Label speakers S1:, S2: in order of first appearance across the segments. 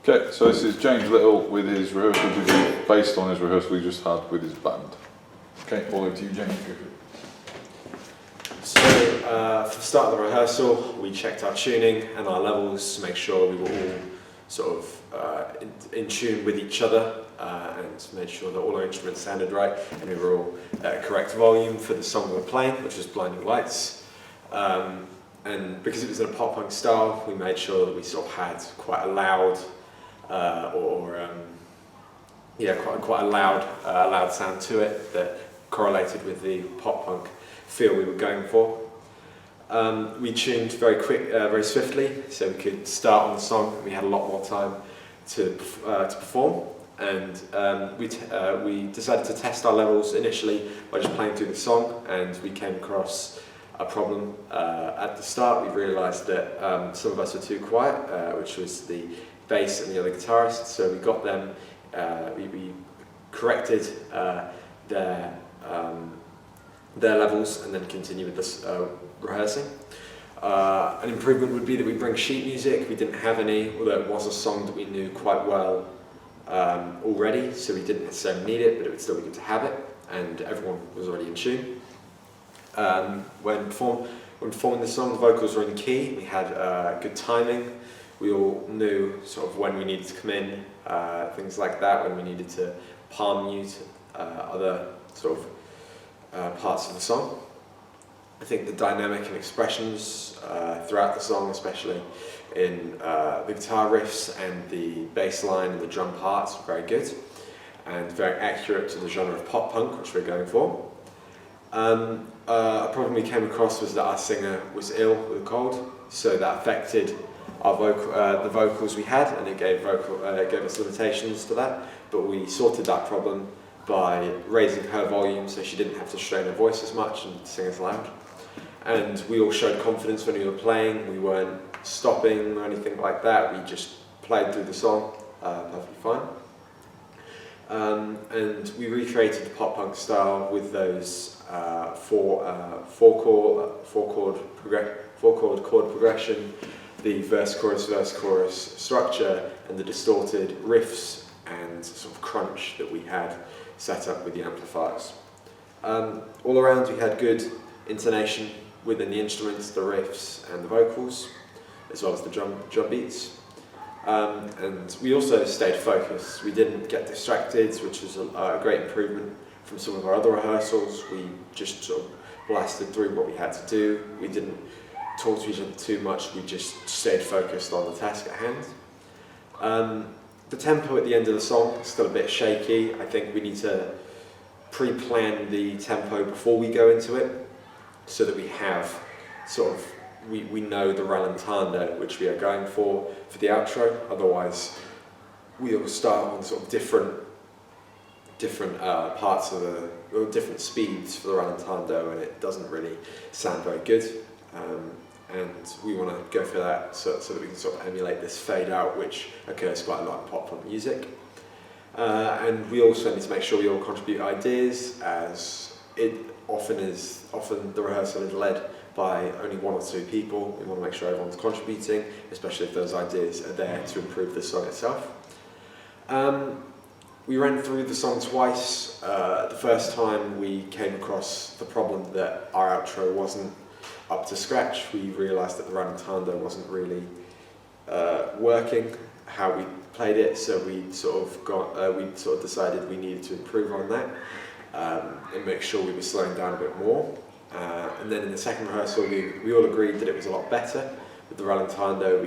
S1: Okay, so this is James Little with his rehearsal debrief based on his rehearsal he just had with his band. Okay, all over to you, James.
S2: So, for the start of the rehearsal, we checked our tuning and our levels to make sure we were all sort of in tune with each other and made sure that all our instruments sounded right and we were all at correct volume for the song we were playing, which was Blinding Lights. And because it was in a pop punk style, we made sure that we sort of had quite a loud quite a loud sound to it that correlated with the pop punk feel we were going for. We tuned very swiftly, so we could start on the song. We had a lot more time to perform, and we decided to test our levels initially by just playing through the song, and we came across a problem at the start. We realised that some of us were too quiet, which was the bass and the other guitarist, so we got them, we corrected their levels and then continue with this rehearsing. An improvement would be that we bring sheet music. We didn't have any, although it was a song that we knew quite well already, so we didn't necessarily need it, but it would still be good to have it, and everyone was already in tune. When performing the song, the vocals were in key. We had good timing. We all knew sort of when we needed to come in, things like that, when we needed to palm mute other sort of parts of the song. I think the dynamic and expressions throughout the song, especially in the guitar riffs and the bass line and the drum parts, were very good and very accurate to the genre of pop punk which we're going for. A problem we came across was that our singer was ill with a cold, so that affected the vocals we had, and it gave us limitations to that. But we sorted that problem by raising her volume so she didn't have to strain her voice as much and sing as loud. And we all showed confidence when we were playing. We weren't stopping or anything like that. We just played through the song perfectly fine. And we recreated the pop punk style with those four chord chord progression, the verse chorus structure, and the distorted riffs and sort of crunch that we had set up with the amplifiers. All around we had good intonation within the instruments, the riffs and the vocals, as well as the drum beats. And we also stayed focused. We didn't get distracted, which was a great improvement from some of our other rehearsals. We just sort of blasted through what we had to do. We didn't talk to each other too much. We just stayed focused on the task at hand. The tempo at the end of the song is still a bit shaky. I think we need to pre-plan the tempo before we go into it, so that we have sort of we know the rallentando which we are going for the outro. Otherwise, we'll start on sort of different parts of different speeds for the rallentando, and it doesn't really sound very good. And we want to go for that so that we can sort of emulate this fade out, which occurs quite a lot in pop punk music. And we also need to make sure we all contribute ideas, as it often the rehearsal is led by only one or two people. We want to make sure everyone's contributing, especially if those ideas are there to improve the song itself. We ran through the song twice. The first time we came across the problem that our outro wasn't up to scratch. We realised that the rallentando wasn't really working how we played it, so we sort of decided we needed to improve on that and make sure we were slowing down a bit more. And then in the second rehearsal, we all agreed that it was a lot better with the rallentando.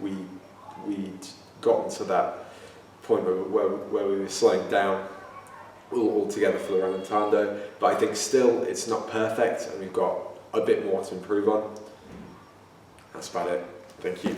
S2: We'd gotten to that point where we were slowing down all together for the rallentando, but I think still it's not perfect, and we've got a bit more to improve on. That's about it. Thank you.